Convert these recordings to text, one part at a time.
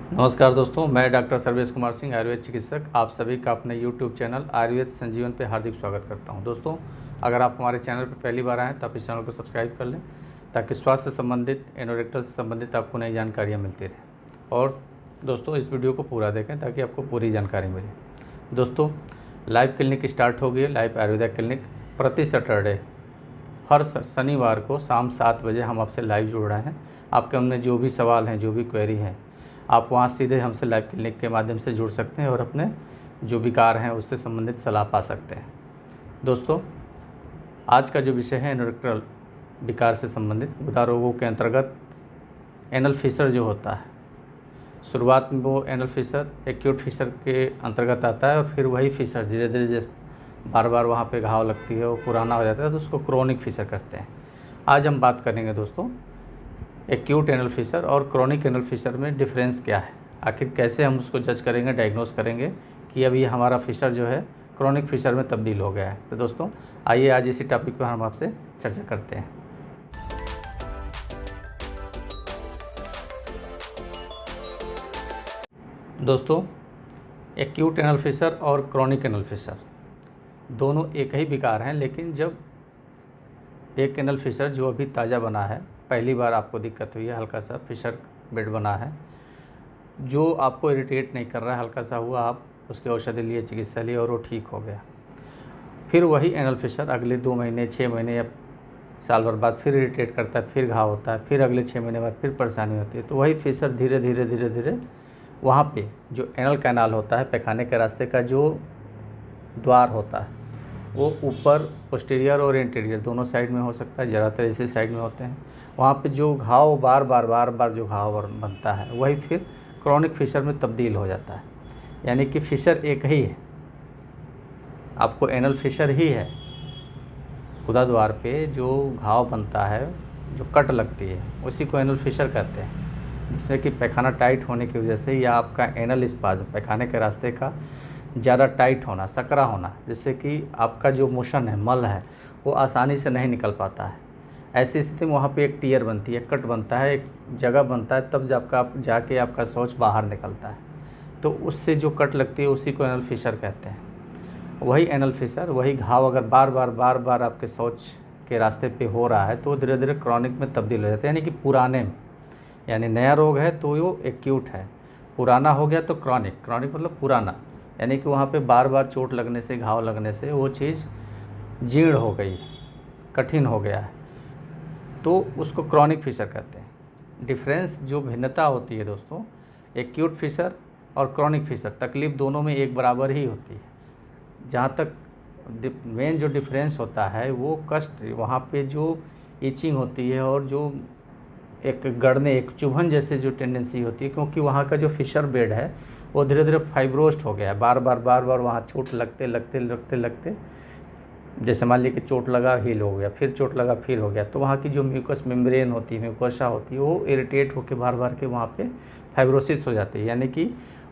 नमस्कार दोस्तों, मैं डॉक्टर सर्वेश कुमार सिंह, आयुर्वेद चिकित्सक, आप सभी का अपने यूट्यूब चैनल आयुर्वेद संजीवन पे हार्दिक स्वागत करता हूं। दोस्तों, अगर आप हमारे चैनल पर पहली बार आएँ तो आप इस चैनल को सब्सक्राइब कर लें ताकि स्वास्थ्य से संबंधित, एनोरेक्टल से संबंधित आपको नई जानकारियाँ मिलती रहें। और दोस्तों, इस वीडियो को पूरा देखें ताकि आपको पूरी जानकारी मिले। दोस्तों, लाइव क्लिनिक स्टार्ट हो गई है। लाइव आयुर्वेदा क्लिनिक प्रति सैटरडे हर शनिवार को शाम 7 बजे हम आपसे लाइव जुड़ रहे हैं। आपके मन में जो भी सवाल हैं, जो भी क्वेरी हैं, आप वहाँ सीधे हमसे लाइव क्लिनिक के माध्यम से जुड़ सकते हैं और अपने जो विकार हैं उससे संबंधित सलाह पा सकते हैं। दोस्तों, आज का जो विषय है एनोरेक्टल विकार से संबंधित गुदा रोगों के अंतर्गत एनल फिशर जो होता है, शुरुआत में वो एनल फिशर एक्यूट फिशर के अंतर्गत आता है और फिर वही फिशर धीरे धीरे जैसे बार बार वहाँ पे घाव लगती है, वो पुराना हो जाता है तो उसको क्रोनिक फिशर करते हैं। आज हम बात करेंगे दोस्तों एक्यूट एनल फिशर और क्रॉनिक एनल फिशर में डिफरेंस क्या है, आखिर कैसे हम उसको जज करेंगे, डायग्नोस करेंगे कि अब ये हमारा फिशर जो है क्रॉनिक फिशर में तब्दील हो गया है। तो दोस्तों, आइए आज इसी टॉपिक पर हम आपसे चर्चा करते हैं। दोस्तों, एक्यूट एनल फिशर और क्रॉनिक एनल फिशर दोनों एक ही विकार हैं, लेकिन जब एक एनल फिशर जो अभी ताज़ा बना है, पहली बार आपको दिक्कत हुई है, हल्का सा फिशर बेड बना है जो आपको इरिटेट नहीं कर रहा है, हल्का सा हुआ, आप उसकी औषधि लिए, चिकित्सा लिए और वो ठीक हो गया। फिर वही एनल फिशर अगले 2 महीने, 6 महीने या साल भर बाद फिर इरिटेट करता है, फिर घाव होता है, फिर अगले 6 महीने बाद फिर परेशानी होती है। तो वही फिशर धीरे धीरे धीरे धीरे वहाँ पे जो एनल कैनाल होता है, पैखाने के रास्ते का जो द्वार होता है, वो ऊपर पोस्टीरियर और इंटीरियर दोनों साइड में हो सकता है, ज़्यादातर इसी साइड में होते हैं। वहाँ पे जो घाव बार बार जो घाव बनता है वही फिर क्रॉनिक फिशर में तब्दील हो जाता है। यानी कि फिशर एक ही है, आपको एनल फिशर ही है, गुदा द्वार पे जो घाव बनता है, जो कट लगती है, उसी को एनल फिशर कहते हैं, जिसमें कि पैखाना टाइट होने की वजह से या आपका एनल स्पाज्म, पैखाने के रास्ते का ज़्यादा टाइट होना, सकरा होना, जिससे कि आपका जो मोशन है, मल है, वो आसानी से नहीं निकल पाता है। ऐसी स्थिति में वहाँ पे एक टीयर बनती है, कट बनता है, एक जगह बनता है, तब जब जाके आपका शौच बाहर निकलता है। तो उससे जो कट लगती है उसी को एनल फिशर कहते हैं। वही एनल फिशर, वही घाव अगर बार बार आपके शौच के रास्ते पे हो रहा है तो धीरे धीरे क्रॉनिक में तब्दील हो जाता है। यानी कि पुराने में, यानी नया रोग है तो वो एक्यूट है, पुराना हो गया तो क्रॉनिक। क्रॉनिक मतलब पुराना, यानी कि वहाँ पे बार बार चोट लगने से, घाव लगने से वो चीज़ जीर्ण हो गई, कठिन हो गया है, तो उसको क्रॉनिक फिशर कहते हैं। डिफरेंस जो भिन्नता होती है दोस्तों, एक्यूट फिशर और क्रॉनिक फिशर, तकलीफ़ दोनों में एक बराबर ही होती है। जहाँ तक मेन जो डिफरेंस होता है वो कष्ट, वहाँ पे जो इचिंग होती है और जो एक गड़ने, एक चुभन जैसे जो टेंडेंसी होती है, क्योंकि वहाँ का जो फिशर बेड है वो धीरे धीरे फाइब्रोस्ट हो गया है। बार बार वहाँ चोट लगते जैसे मान लीजिए कि चोट लगा, हील हो गया, फिर चोट लगा, फिर हो गया, तो वहाँ की जो म्यूकस मेम्ब्रेन होती है, म्यूकोसा होती है, वो इरिटेट होकर बार के वहाँ पे फाइब्रोसिस हो जाती है, यानी कि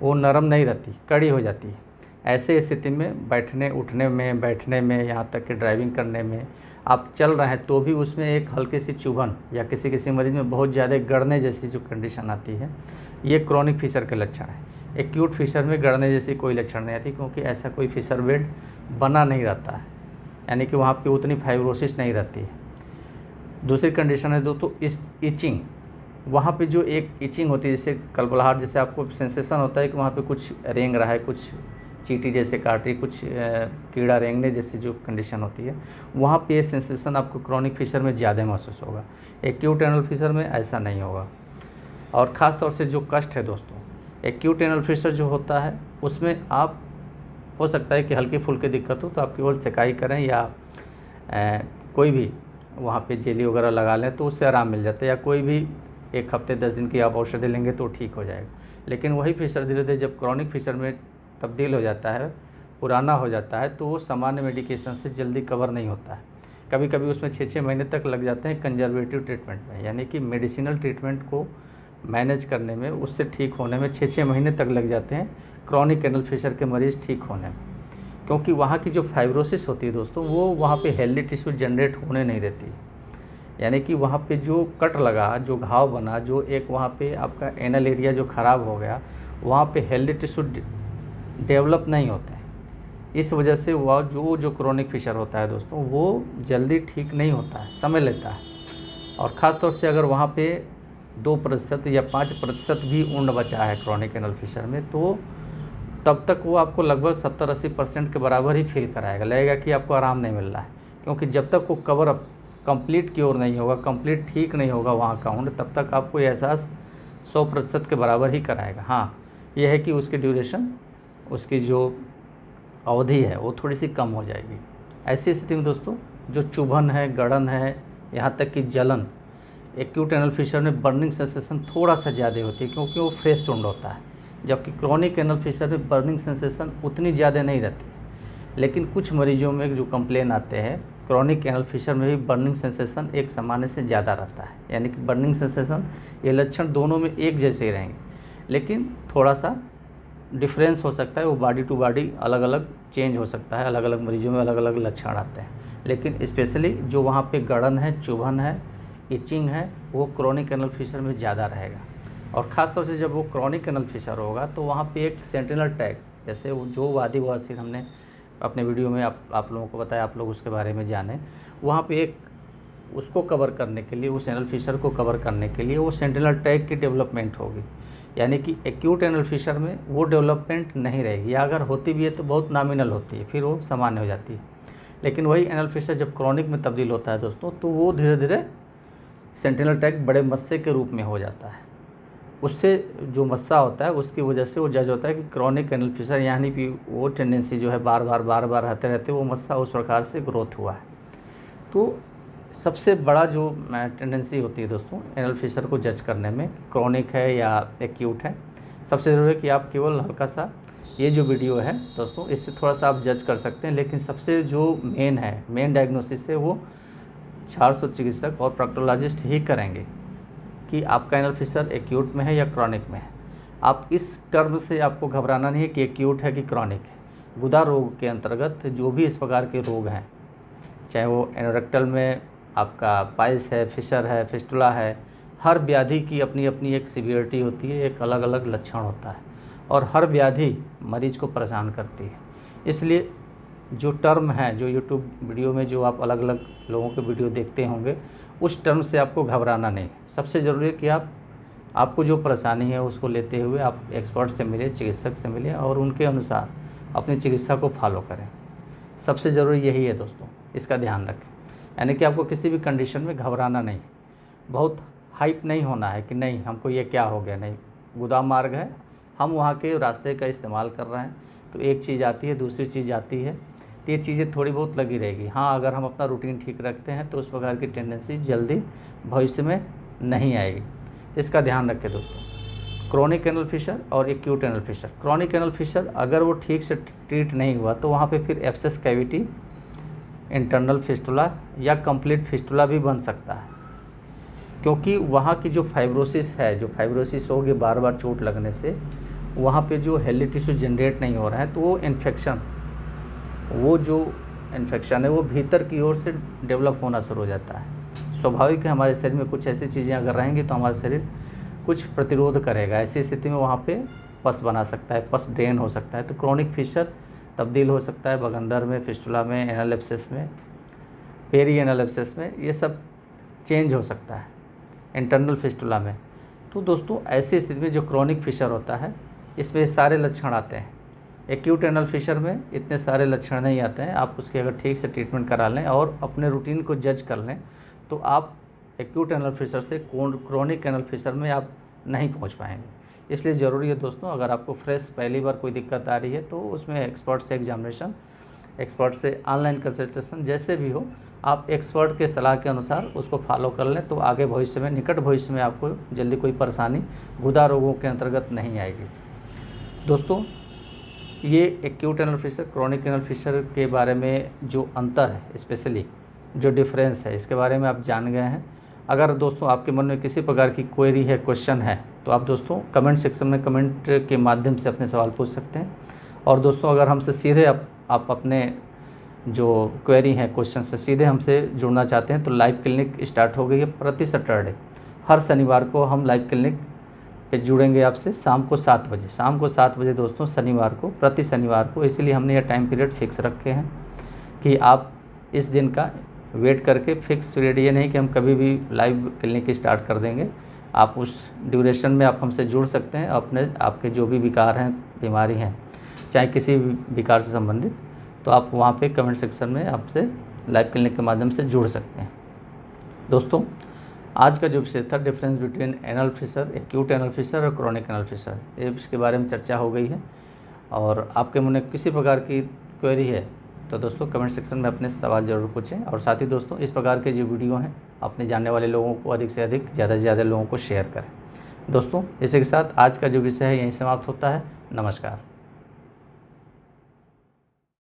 वो नरम नहीं रहती, कड़ी हो जाती है। ऐसे स्थिति में बैठने में, यहाँ तक कि ड्राइविंग करने में, आप चल रहे हैं तो भी उसमें एक हल्की सी चुभन या किसी मरीज़ में बहुत ज़्यादा गड़ने जैसी जो कंडीशन आती है, ये क्रॉनिक फिशर के लक्षण है। एक्यूट फिशर में गड़ने जैसी कोई लक्षण नहीं आती, क्योंकि ऐसा कोई फिशर बेड बना नहीं रहता है, यानी कि वहाँ पे उतनी फाइब्रोसिस नहीं रहती है। दूसरी कंडीशन है दोस्तों इस इचिंग, वहाँ पे जो एक इचिंग होती है, जैसे कलबलाहट, जैसे आपको सेंसेशन होता है कि वहाँ पे कुछ रेंग रहा है, कुछ चींटी जैसे काट रही, कुछ कीड़ा रेंगने जैसी जो कंडीशन होती है, वहाँ पे ये सेंसेशन आपको क्रॉनिक फिशर में ज़्यादा महसूस होगा। एक्यूट एनल फिशर में ऐसा नहीं होगा। और ख़ास तौर से जो कष्ट है दोस्तों, एक्यूट एनल फिशर जो होता है उसमें आप हो सकता है कि हल्की फुल्की दिक्कत हो तो आप केवल सेकाई करें या कोई भी वहाँ पे जेली वगैरह लगा लें तो उससे आराम मिल जाता है, या कोई भी 1 हफ्ते 10 दिन की आप औषधि लेंगे तो ठीक हो जाएगा। लेकिन वही फिशर धीरे धीरे जब क्रॉनिक फिशर में तब्दील हो जाता है, पुराना हो जाता है, तो वो सामान्य मेडिकेशन से जल्दी कवर नहीं होता है। कभी कभी उसमें 6 महीने तक लग जाते हैं कंजर्वेटिव ट्रीटमेंट में, यानी कि मेडिसिनल ट्रीटमेंट को मैनेज करने में, उससे ठीक होने में 6 महीने तक लग जाते हैं क्रॉनिक एनल फिशर के मरीज़ ठीक होने में। क्योंकि वहाँ की जो फाइब्रोसिस होती है दोस्तों, वो वहाँ पे हेल्दी टिश्यू जनरेट होने नहीं देती। यानी कि वहाँ पे जो कट लगा, जो घाव बना, जो एक वहाँ पे आपका एनल एरिया जो ख़राब हो गया, वहाँ पे हेल्दी टिश्यू डेवलप नहीं होते हैं। इस वजह से वह जो क्रोनिक फिशर होता है दोस्तों, वो जल्दी ठीक नहीं होता है, समय लेता है। और ख़ास तौर से अगर वहाँ पे 2% या 5% भी ऊंड बचा है क्रोनिक एनल फिशर में, तो तब तक वो आपको लगभग 70-80% के बराबर ही फील कराएगा, लगेगा कि आपको आराम नहीं मिल रहा है। क्योंकि जब तक वो कवर अप कंप्लीट क्योर नहीं होगा, कंप्लीट ठीक नहीं होगा वहाँ का ऊंड, तब तक आपको ये एहसास 100% के बराबर ही कराएगा। हाँ, यह है कि उसकी ड्यूरेशन, उसकी जो अवधि है वो थोड़ी सी कम हो जाएगी। ऐसी स्थिति में दोस्तों जो चुभन है, गड़न है, यहाँ तक कि जलन, एक्यूट एनल फिशर में बर्निंग सेंसेशन थोड़ा सा ज़्यादा होती है क्योंकि वो फ्रेश ऊंड होता है, जबकि क्रोनिक एनल फिशर में बर्निंग सेंसेशन उतनी ज़्यादा नहीं रहती है। लेकिन कुछ मरीजों में जो कंप्लेन आते हैं, क्रोनिक एनल फिशर में भी बर्निंग सेंसेशन एक सामान्य से ज़्यादा रहता है। यानी कि बर्निंग सेंसेशन, ये लक्षण दोनों में एक जैसे ही रहेंगे, लेकिन थोड़ा सा डिफरेंस हो सकता है, वो बॉडी टू बॉडी अलग अलग चेंज हो सकता है, अलग अलग मरीजों में अलग अलग लक्षण आते हैं। लेकिन स्पेशली जो वहाँ पे गड़न है, चुभन है, इचिंग है, वो क्रोनिक एनल फिशर में ज़्यादा रहेगा। और ख़ास तौर से जब वो क्रोनिक एनल फिशर होगा तो वहाँ पे एक सेंटिनल टैग, जैसे वो जो वादी बवासीर हमने अपने वीडियो में आप लोगों को बताया, आप लोग उसके बारे में जानें, वहाँ पे एक उसको कवर करने के लिए, उस एनल फिशर को कवर करने के लिए वो सेंटिनल टैग की डेवलपमेंट होगी। यानी कि एक्यूट एनल फिशर में वो डेवलपमेंट नहीं रहेगी, या अगर होती भी है तो बहुत नॉमिनल होती है, फिर वो सामान्य हो जाती है। लेकिन वही एनल फिशर जब क्रोनिक में तब्दील होता है दोस्तों, तो वो धीरे धीरे सेंटिनल टैग बड़े मस्से के रूप में हो जाता है। उससे जो मस्सा होता है उसकी वजह से वो जज होता है कि क्रोनिक एनल फिशर, यानी कि वो टेंडेंसी जो है बार बार रहते रहते वो मस्सा उस प्रकार से ग्रोथ हुआ है। तो सबसे बड़ा जो टेंडेंसी होती है दोस्तों एनल फिशर को जज करने में, क्रोनिक है या एक्यूट है, सबसे ज़रूरी है कि आप केवल हल्का सा ये जो वीडियो है दोस्तों, इससे थोड़ा सा आप जज कर सकते हैं। लेकिन सबसे जो मेन डायग्नोसिस है वो 400 चिकित्सक और प्रोक्टोलॉजिस्ट ही करेंगे कि आपका एनल फिशर एक्यूट में है या क्रोनिक में है। आप इस टर्म से आपको घबराना नहीं है कि एक्यूट है कि क्रोनिक है। गुदा रोग के अंतर्गत जो भी इस प्रकार के रोग हैं, चाहे वो एनोरेक्टल में आपका पाइल्स है, फिशर है, फिस्टुला है, हर व्याधि की अपनी अपनी एक सिवियरिटी होती है, एक अलग अलग लक्षण होता है, और हर व्याधि मरीज को परेशान करती है। इसलिए जो टर्म है, जो यूट्यूब वीडियो में जो आप अलग अलग लोगों के वीडियो देखते होंगे, उस टर्म से आपको घबराना नहीं। सबसे ज़रूरी है कि आपको जो परेशानी है उसको लेते हुए आप एक्सपर्ट से मिले, चिकित्सक से मिले, और उनके अनुसार अपनी चिकित्सा को फॉलो करें। सबसे ज़रूरी यही है दोस्तों, इसका ध्यान रखें। यानी कि आपको किसी भी कंडीशन में घबराना नहीं, बहुत हाइप नहीं होना है कि नहीं हमको ये क्या हो गया। नहीं, गुदा मार्ग है, हम वहाँ के रास्ते का इस्तेमाल कर रहे हैं, तो एक चीज़ आती है, दूसरी चीज़ आती है, तो ये चीज़ें थोड़ी बहुत लगी रहेगी। हाँ, अगर हम अपना रूटीन ठीक रखते हैं तो उस प्रकार की टेंडेंसी जल्दी भविष्य में नहीं आएगी। तो इसका ध्यान रखें दोस्तों। क्रोनिक एनल फिशर और acute anal fissure, chronic anal fissure अगर वो ठीक से ट्रीट नहीं हुआ तो वहाँ पे फिर एब्सेस कैविटी, इंटरनल फिस्टुला या कंप्लीट फिस्टुला भी बन सकता है। क्योंकि वहाँ की जो फाइब्रोसिस है, जो फाइब्रोसिस होगी बार बार चोट लगने से, वहाँ पे जो हेल्दी टिश्यू जनरेट नहीं हो रहा है, तो वो इन्फेक्शन है वो भीतर की ओर से डेवलप होना शुरू हो जाता है। स्वाभाविक है, हमारे शरीर में कुछ ऐसी चीज़ें अगर रहेंगी तो हमारा शरीर कुछ प्रतिरोध करेगा। ऐसी स्थिति में वहाँ पे पस बना सकता है, पस ड्रेन हो सकता है। तो क्रोनिक फिशर तब्दील हो सकता है बगंदर में, फिस्टुला में, एनल एब्सेस में, पेरी एनल एब्सेस में, ये सब चेंज हो सकता है इंटरनल फिस्टुला में। तो दोस्तों ऐसी स्थिति में जो क्रोनिक फिशर होता है, इसमें सारे लक्षण आते हैं। एक्यूट एनल फिशर में इतने सारे लक्षण नहीं आते हैं। आप उसकी अगर ठीक से ट्रीटमेंट करा लें और अपने रूटीन को जज कर लें तो आप एक्यूट एनल फिशर से क्रोनिक एनल फिशर में आप नहीं पहुंच पाएंगे। इसलिए ज़रूरी है दोस्तों, अगर आपको फ्रेश पहली बार कोई दिक्कत आ रही है तो उसमें एक्सपर्ट से एग्जामिनेशन, एक्सपर्ट से ऑनलाइन कंसल्टेशन, जैसे भी हो आप एक्सपर्ट के सलाह के अनुसार उसको फॉलो कर लें, तो आगे भविष्य में, निकट भविष्य में आपको जल्दी कोई परेशानी गुदा रोगों के अंतर्गत नहीं आएगी। दोस्तों ये acute anal fissure, chronic anal fissure के बारे में जो अंतर है, स्पेशली जो डिफरेंस है, इसके बारे में आप जान गए हैं। अगर दोस्तों आपके मन में किसी प्रकार की क्वेरी है, क्वेश्चन है, तो आप दोस्तों कमेंट सेक्शन में कमेंट के माध्यम से अपने सवाल पूछ सकते हैं। और दोस्तों अगर हमसे सीधे आप अपने जो क्वेरी हैं, क्वेश्चन से सीधे हमसे जुड़ना चाहते हैं तो लाइव क्लिनिक स्टार्ट हो गई है प्रति सैटरडे। हर शनिवार को हम लाइव क्लिनिक पे जुड़ेंगे आपसे शाम को 7 बजे। शाम को 7 बजे दोस्तों, शनिवार को, प्रति शनिवार को। इसलिए हमने यह टाइम पीरियड फिक्स रखे हैं कि आप इस दिन का वेट करके, फिक्स पीरियड ये नहीं कि हम कभी भी लाइव क्लिनिक स्टार्ट कर देंगे। आप उस ड्यूरेशन में आप हमसे जुड़ सकते हैं। आपके जो भी विकार हैं, बीमारी हैं, चाहे किसी भी विकार से संबंधित, तो आप वहाँ पे कमेंट सेक्शन में आपसे लाइव क्लिनिक के माध्यम से जुड़ सकते हैं। दोस्तों, आज का जो विषय था difference between anal fissure, acute anal fissure और क्रॉनिक एनल फिशर, इसके बारे में चर्चा हो गई है। और आपके मन में किसी प्रकार की क्वेरी है तो दोस्तों कमेंट सेक्शन में अपने सवाल ज़रूर पूछें। और साथ ही दोस्तों, इस प्रकार के जो वीडियो हैं अपने जानने वाले लोगों को अधिक से अधिक, ज़्यादा से ज़्यादा लोगों को शेयर करें। दोस्तों, इसी के साथ आज का जो विषय है यहीं समाप्त होता है। नमस्कार।